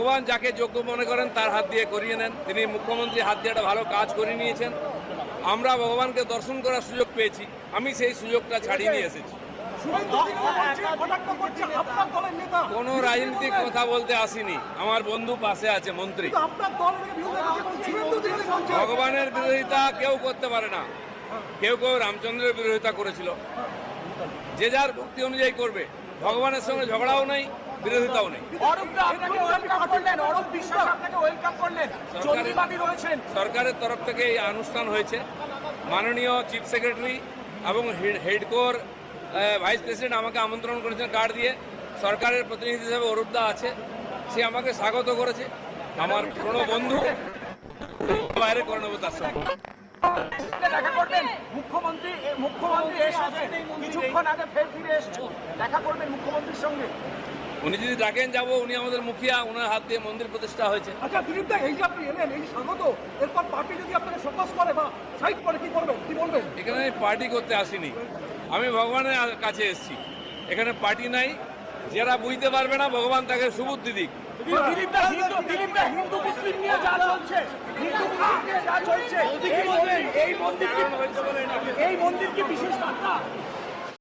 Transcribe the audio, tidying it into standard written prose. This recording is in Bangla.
ভগবান যাকে যোগ্য মনে করেন তার হাত দিয়ে করিয়ে নেন। তিনি মুখ্যমন্ত্রী হাত দিয়ে একটা ভালো কাজ করে নিয়েছেন। আমরা ভগবানকে দর্শন করার সুযোগ পেয়েছি, আমি সেই সুযোগটা ছাড়িয়ে নিয়ে এসেছি। কোনো রাজনীতিক কথা বলতে আসিনি, আমার বন্ধু পাশে আছে মন্ত্রী। ভগবানের বিরোধিতা কেউ করতে পারে না। কেউ কেউ রামচন্দ্রের বিরোধিতা করেছিল, যে যার ভক্তি অনুযায়ী করবে। ভগবানের সঙ্গে ঝগড়াও নেই, বিরোধিতাও নেই। সরকারের তরফ থেকে এই অনুষ্ঠান হয়েছে। মাননীয় চিফ সেক্রেটারি এবং হেডকোর ভাইস প্রেসিডেন্ট আমাকে আমন্ত্রণ করেছেন কার্ড দিয়ে। সরকারের প্রতিনিধি হিসেবে অরূপদা আছে, সে আমাকে স্বাগত করেছে। আমার পুরনো বন্ধু, বাইরে করে নেবো তার সঙ্গে। দেখা করবেন মুখ্যমন্ত্রী কিছুক্ষণ আগে ফের ফিরে এসেছেন, দেখা করবেন মুখ্যমন্ত্রীর সঙ্গে। উনি যদি ডাকেন যাবো, উনি আমাদের মুখিয়া, ওনার হাত দিয়ে মন্দির প্রতিষ্ঠা হয়েছে। আচ্ছা দিলীপ দা, এই যে আপনি এলেন, এই স্বাগত, এরপর পার্টি যদি আপনাকে ফোকাস করে বা সাইড করে কি করবেন, কি বলবেন? এখানে আমি পার্টি করতে আসিনি, আমি ভগবানের কাছে এসেছি। এখানে পার্টি নাই। যারা বুঝতে পারবে না, ভগবান তাকে সুবুদ্ধি দিক। হিন্দু মুসলিম নিয়ে যা চলছে, এই মন্দির কি বিশেষ বার্তা?